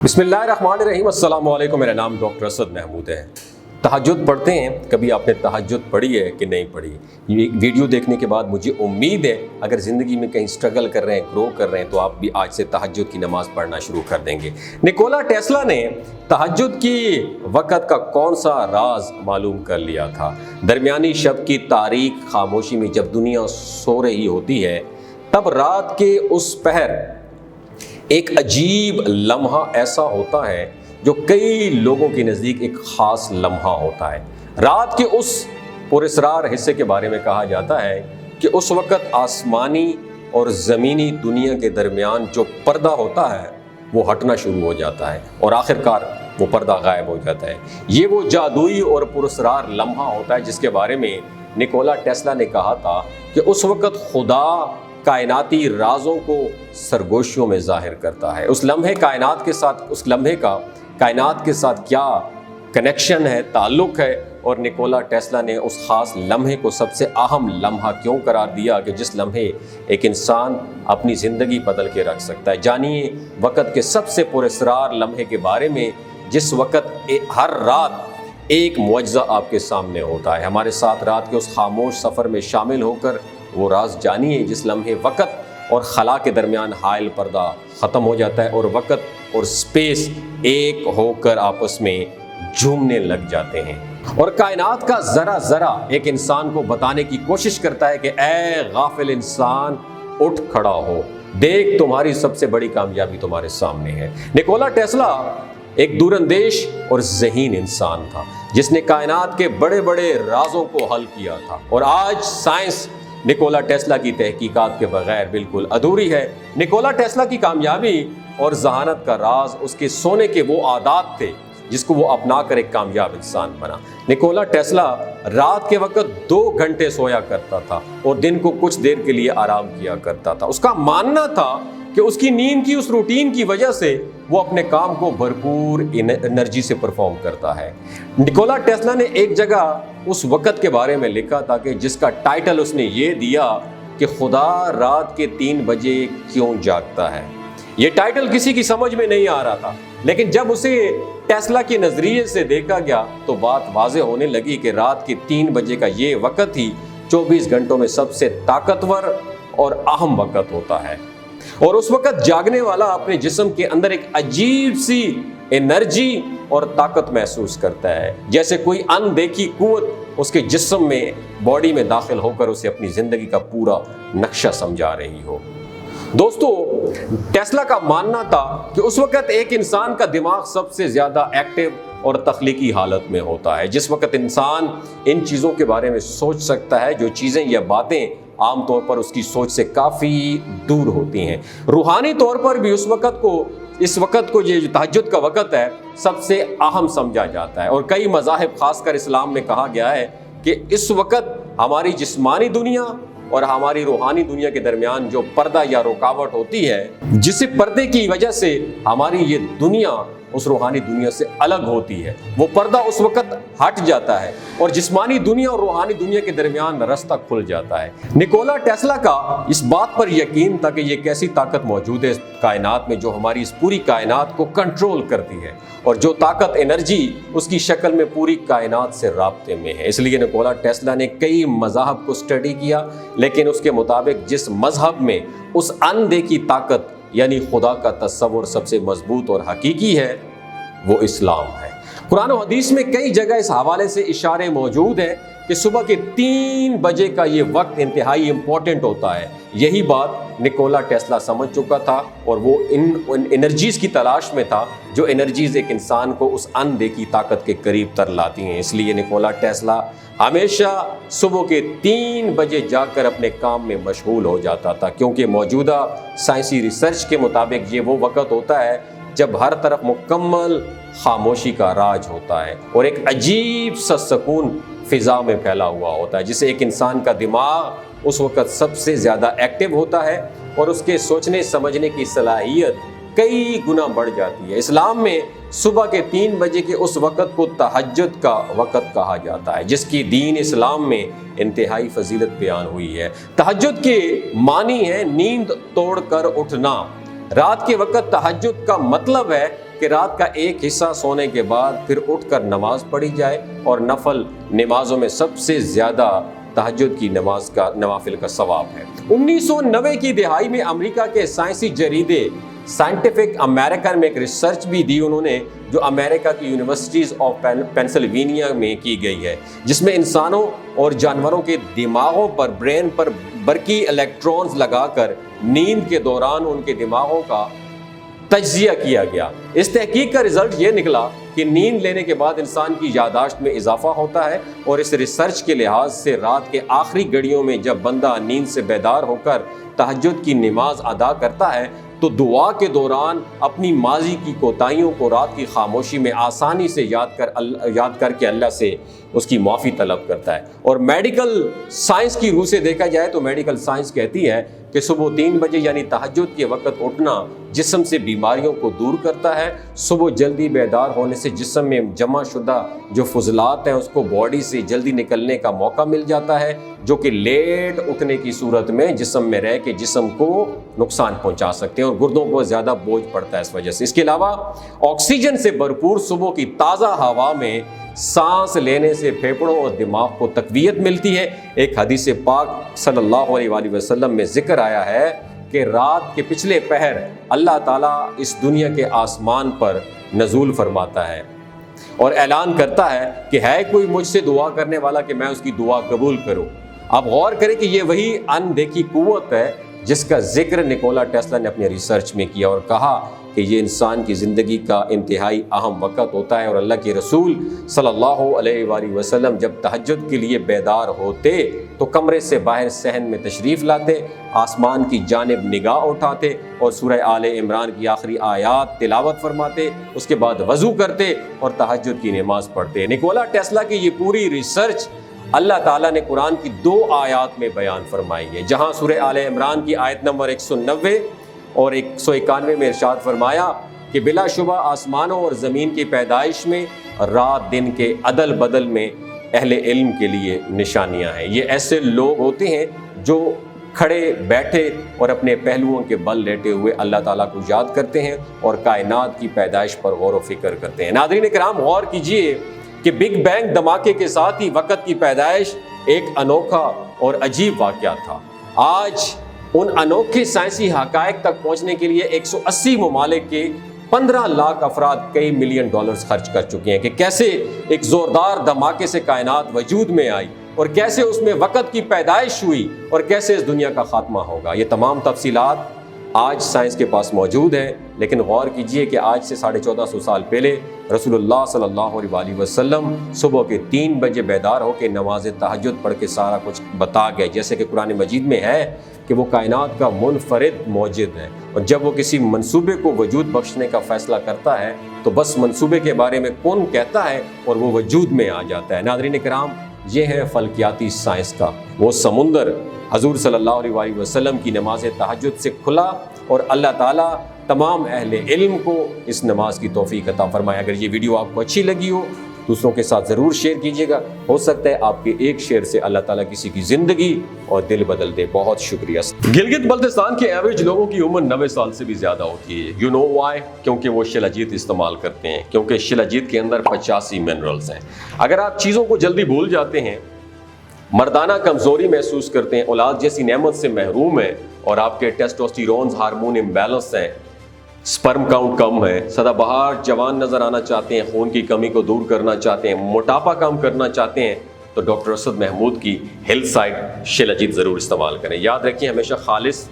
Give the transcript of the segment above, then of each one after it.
بسم اللہ الرحمن الرحیم۔ السلام علیکم، میرا نام ڈاکٹر اسد محمود ہے۔ تہجد پڑھتے ہیں، کبھی آپ نے تہجد پڑھی ہے کہ نہیں پڑھی؟ یہ ویڈیو دیکھنے کے بعد مجھے امید ہے اگر زندگی میں کہیں سٹرگل کر رہے ہیں، گرو کر رہے ہیں، تو آپ بھی آج سے تہجد کی نماز پڑھنا شروع کر دیں گے۔ نکولا ٹیسلا نے تہجد کی وقت کا کون سا راز معلوم کر لیا تھا؟ درمیانی شب کی تاریک خاموشی میں جب دنیا سو رہی ہوتی ہے، تب رات کے اس پہر ایک عجیب لمحہ ایسا ہوتا ہے جو کئی لوگوں کے نزدیک ایک خاص لمحہ ہوتا ہے۔ رات کے اس پراسرار حصے کے بارے میں کہا جاتا ہے کہ اس وقت آسمانی اور زمینی دنیا کے درمیان جو پردہ ہوتا ہے وہ ہٹنا شروع ہو جاتا ہے اور آخرکار وہ پردہ غائب ہو جاتا ہے۔ یہ وہ جادوئی اور پراسرار لمحہ ہوتا ہے جس کے بارے میں نکولا ٹیسلا نے کہا تھا کہ اس وقت خدا کائناتی رازوں کو سرگوشیوں میں ظاہر کرتا ہے۔ اس لمحے کا کائنات کے ساتھ کیا کنیکشن ہے، تعلق ہے، اور نکولا ٹیسلا نے اس خاص لمحے کو سب سے اہم لمحہ کیوں قرار دیا کہ جس لمحے ایک انسان اپنی زندگی بدل کے رکھ سکتا ہے۔ جانیے وقت کے سب سے پراسرار لمحے کے بارے میں، جس وقت ہر رات ایک معجزہ آپ کے سامنے ہوتا ہے۔ ہمارے ساتھ رات کے اس خاموش سفر میں شامل ہو کر وہ راز جانیے جس لمحے وقت اور خلا کے درمیان حائل پردہ ختم ہو جاتا ہے اور وقت اور سپیس ایک ہو کر آپس میں جھومنے لگ جاتے ہیں، اور کائنات کا ذرا ذرا ایک انسان کو بتانے کی کوشش کرتا ہے کہ اے غافل انسان، اٹھ کھڑا ہو، دیکھ تمہاری سب سے بڑی کامیابی تمہارے سامنے ہے۔ نکولا ٹیسلا ایک دور اندیش اور ذہین انسان تھا جس نے کائنات کے بڑے بڑے رازوں کو حل کیا تھا، اور آج سائنس نکولا ٹیسلا کی تحقیقات کے بغیر بالکل ادھوری ہے۔ نکولا ٹیسلا کی کامیابی اور ذہانت کا راز اس کے سونے کے وہ عادات تھے جس کو وہ اپنا کر ایک کامیاب انسان بنا۔ نکولا ٹیسلا رات کے وقت 2 گھنٹے سویا کرتا تھا اور دن کو کچھ دیر کے لیے آرام کیا کرتا تھا۔ اس کا ماننا تھا کہ اس کی نیند کی اس روٹین کی وجہ سے وہ اپنے کام کو بھرپور انرجی سے پرفارم کرتا ہے۔ نکولا ٹیسلا نے ایک جگہ اس وقت کے بارے میں لکھا تھا کہ جس کا ٹائٹل اس نے یہ دیا کہ خدا رات کے 3 بجے کیوں جاگتا ہے۔ یہ ٹائٹل کسی کی سمجھ میں نہیں آ رہا تھا، لیکن جب اسے ٹیسلا کے نظریے سے دیکھا گیا تو بات واضح ہونے لگی کہ رات کے 3 بجے کا یہ وقت ہی 24 گھنٹوں میں سب سے طاقتور اور اہم وقت ہوتا ہے، اور اس وقت جاگنے والا اپنے جسم کے اندر ایک عجیب سی انرجی اور طاقت محسوس کرتا ہے، جیسے کوئی اندیکھی قوت اس کے جسم میں، باڈی میں داخل ہو کر اسے اپنی زندگی کا پورا نقشہ سمجھا رہی ہو۔ دوستو، ٹیسلا کا ماننا تھا کہ اس وقت ایک انسان کا دماغ سب سے زیادہ ایکٹیو اور تخلیقی حالت میں ہوتا ہے، جس وقت انسان ان چیزوں کے بارے میں سوچ سکتا ہے جو چیزیں یا باتیں عام طور پر اس کی سوچ سے کافی دور ہوتی ہیں۔ روحانی طور پر بھی اس وقت کو یہ جو تہجد کا وقت ہے سب سے اہم سمجھا جاتا ہے، اور کئی مذاہب خاص کر اسلام میں کہا گیا ہے کہ اس وقت ہماری جسمانی دنیا اور ہماری روحانی دنیا کے درمیان جو پردہ یا رکاوٹ ہوتی ہے، جس پردے کی وجہ سے ہماری یہ دنیا اس روحانی دنیا سے الگ ہوتی ہے، وہ پردہ اس وقت ہٹ جاتا ہے اور جسمانی دنیا اور روحانی دنیا کے درمیان رستہ کھل جاتا ہے۔ نکولا ٹیسلا کا اس بات پر یقین تھا کہ یہ ایک ایسی طاقت موجود ہے کائنات میں جو ہماری اس پوری کائنات کو کنٹرول کرتی ہے، اور جو طاقت انرجی اس کی شکل میں پوری کائنات سے رابطے میں ہے۔ اس لیے نکولا ٹیسلا نے کئی مذاہب کو اسٹڈی کیا، لیکن اس کے مطابق جس مذہب میں اس اندیکھی طاقت یعنی خدا کا تصور سب سے مضبوط اور حقیقی ہے، وہ اسلام ہے۔ قرآن و حدیث میں کئی جگہ اس حوالے سے اشارے موجود ہیں کہ صبح کے 3 بجے کا یہ وقت انتہائی امپورٹنٹ ہوتا ہے۔ یہی بات نکولا ٹیسلا سمجھ چکا تھا، اور وہ ان انرجیز کی تلاش میں تھا جو انرجیز ایک انسان کو اس اندیکھی طاقت کے قریب تر لاتی ہیں۔ اس لیے نکولا ٹیسلا ہمیشہ صبح کے 3 بجے جا کر اپنے کام میں مشغول ہو جاتا تھا، کیونکہ موجودہ سائنسی ریسرچ کے مطابق یہ وہ وقت ہوتا ہے جب ہر طرف مکمل خاموشی کا راج ہوتا ہے اور ایک عجیب سا سکون فضا میں پھیلا ہوا ہوتا ہے، جسے ایک انسان کا دماغ اس وقت سب سے زیادہ ایکٹیو ہوتا ہے اور اس کے سوچنے سمجھنے کی صلاحیت کئی گنا بڑھ جاتی ہے۔ اسلام میں صبح کے 3 بجے کے اس وقت کو تہجد کا وقت کہا جاتا ہے، جس کی دین اسلام میں انتہائی فضیلت بیان ہوئی ہے۔ تہجد کے معنی ہے نیند توڑ کر اٹھنا۔ رات کے وقت تہجد کا مطلب ہے کہ رات کا ایک حصہ سونے کے بعد پھر اٹھ کر نماز پڑھی جائے، اور نفل نمازوں میں سب سے زیادہ تہجد کی نماز کا نوافل کا ثواب ہے۔ 1990 کی دہائی میں امریکہ کے سائنسی جریدے سائنٹیفک امریکن میں ایک ریسرچ بھی دی انہوں نے، جو امریکہ کی یونیورسٹیز آف پینسلوینیا میں کی گئی ہے، جس میں انسانوں اور جانوروں کے دماغوں پر، برین پر برقی الیکٹرونز لگا کر نیند کے دوران ان کے دماغوں کا تجزیہ کیا گیا۔ اس تحقیق کا رزلٹ یہ نکلا کہ نیند لینے کے بعد انسان کی یادداشت میں اضافہ ہوتا ہے، اور اس ریسرچ کے لحاظ سے رات کے آخری گھڑیوں میں جب بندہ نیند سے بیدار ہو کر تہجد کی نماز ادا کرتا ہے تو دعا کے دوران اپنی ماضی کی کوتاہیوں کو رات کی خاموشی میں آسانی سے یاد کر کے اللہ سے اس کی معافی طلب کرتا ہے۔ اور میڈیکل سائنس کی روح سے دیکھا جائے تو میڈیکل سائنس کہتی ہے کہ صبح 3 بجے یعنی تہجد کے وقت اٹھنا جسم سے بیماریوں کو دور کرتا ہے۔ صبح جلدی بیدار ہونے سے جسم میں جمع شدہ جو فضلات ہیں اس کو باڈی سے جلدی نکلنے کا موقع مل جاتا ہے، جو کہ لیٹ اٹھنے کی صورت میں جسم میں رہ کے جسم کو نقصان پہنچا سکتے ہیں، اور گردوں کو زیادہ بوجھ پڑتا ہے اس وجہ سے۔ اس کے علاوہ آکسیجن سے بھرپور صبح کی تازہ ہوا میں سانس لینے سے پھیپھڑوں اور دماغ کو تقویت ملتی ہے۔ ایک حدیث پاک صلی اللہ علیہ وآلہ وسلم میں ذکر آیا ہے کہ رات کے پچھلے پہر اللہ تعالیٰ اس دنیا کے آسمان پر نزول فرماتا ہے اور اعلان کرتا ہے کہ ہے کوئی مجھ سے دعا کرنے والا کہ میں اس کی دعا قبول کروں۔ آپ غور کریں کہ یہ وہی اندیکھی قوت ہے جس کا ذکر نکولا ٹیسلا نے اپنے ریسرچ میں کیا، اور کہا کہ یہ انسان کی زندگی کا انتہائی اہم وقت ہوتا ہے، اور اللہ کے رسول صلی اللہ علیہ وآلہ وسلم جب تہجد کے لیے بیدار ہوتے تو کمرے سے باہر صحن میں تشریف لاتے، آسمان کی جانب نگاہ اٹھاتے اور سورہ آل عمران کی آخری آیات تلاوت فرماتے، اس کے بعد وضو کرتے اور تہجد کی نماز پڑھتے۔ نکولا ٹیسلا کی یہ پوری ریسرچ اللہ تعالیٰ نے قرآن کی 2 آیات میں بیان فرمائی ہے، جہاں سورہ آل عمران کی آیت نمبر 190 اور 191 میں ارشاد فرمایا کہ بلا شبہ آسمانوں اور زمین کی پیدائش میں، رات دن کے عدل بدل میں اہل علم کے لیے نشانیاں ہیں۔ یہ ایسے لوگ ہوتے ہیں جو کھڑے بیٹھے اور اپنے پہلوؤں کے بل لیٹے ہوئے اللہ تعالیٰ کو یاد کرتے ہیں اور کائنات کی پیدائش پر غور و فکر کرتے ہیں۔ ناظرین کرام، غور کیجئے کہ بگ بینگ دھماکے کے ساتھ ہی وقت کی پیدائش ایک انوکھا اور عجیب واقعہ تھا۔ آج ان انوکھے سائنسی حقائق تک پہنچنے کے لیے 180 ممالک کے 15 لاکھ افراد کئی ملین ڈالرز خرچ کر چکے ہیں کہ کیسے ایک زوردار دھماکے سے کائنات وجود میں آئی، اور کیسے اس میں وقت کی پیدائش ہوئی، اور کیسے اس دنیا کا خاتمہ ہوگا۔ یہ تمام تفصیلات آج سائنس کے پاس موجود ہیں، لیکن غور کیجئے کہ آج سے 1450 سال پہلے رسول اللہ صلی اللہ علیہ وآلہ وسلم صبح کے 3 بجے بیدار ہو کے نماز تہجد پڑھ کے سارا کچھ بتا گئے، جیسے کہ قرآن مجید میں ہے کہ وہ کائنات کا منفرد موجد ہے، اور جب وہ کسی منصوبے کو وجود بخشنے کا فیصلہ کرتا ہے تو بس منصوبے کے بارے میں کون کہتا ہے اور وہ وجود میں آ جاتا ہے۔ ناظرین کرام، یہ ہے فلکیاتی سائنس کا وہ سمندر حضور صلی اللہ علیہ وآلہ وسلم کی نماز تہجد سے کھلا، اور اللہ تعالیٰ تمام اہل علم کو اس نماز کی توفیق عطا فرمائے۔ اگر یہ ویڈیو آپ کو اچھی لگی ہو دوسروں کے ساتھ ضرور شیئر کیجیے گا، ہو سکتا ہے آپ کے ایک شیئر سے اللہ تعالیٰ کسی کی زندگی اور دل بدل دے۔ بہت شکریہ۔ گلگت بلتستان کے ایوریج لوگوں کی عمر 90 سال سے بھی زیادہ ہوتی ہے۔ You know why? کیونکہ وہ شلاجیت استعمال کرتے ہیں، کیونکہ شلاجیت کے اندر 85 منرلز ہیں۔ اگر آپ چیزوں کو جلدی بھول جاتے ہیں، مردانہ کمزوری محسوس کرتے ہیں، اولاد جیسی نعمت سے محروم ہیں، اور آپ کے ٹیسٹوسٹیرونز ہارمون امبیلنس ہیں، سپرم کاؤنٹ کم ہے، سدا بہار جوان نظر آنا چاہتے ہیں، خون کی کمی کو دور کرنا چاہتے ہیں، موٹاپا کم کرنا چاہتے ہیں، تو ڈاکٹر اسد محمود کی ہیلتھ سائٹ شلاجیت ضرور استعمال کریں۔ یاد رکھیں، ہمیشہ خالص،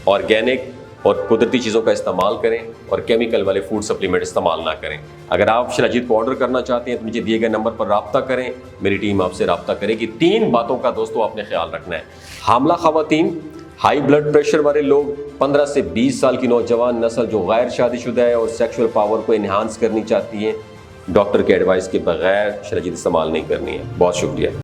آرگینک اور قدرتی چیزوں کا استعمال کریں، اور کیمیکل والے فوڈ سپلیمنٹ استعمال نہ کریں۔ اگر آپ شلاجیت کو آرڈر کرنا چاہتے ہیں تو مجھے دیے گئے نمبر پر رابطہ کریں، میری ٹیم آپ سے رابطہ کرے گی۔ 3 باتوں کا دوستو آپ نے خیال رکھنا ہے۔ حاملہ خواتین، ہائی بلڈ پریشر والے لوگ، 15 سے 20 سال کی نوجوان نسل جو غیر شادی شدہ ہے اور سیکشول پاور کو انہانس کرنی چاہتی ہے، ڈاکٹر کے ایڈوائس کے بغیر شلاجیت استعمال نہیں کرنی ہے۔ بہت شکریہ۔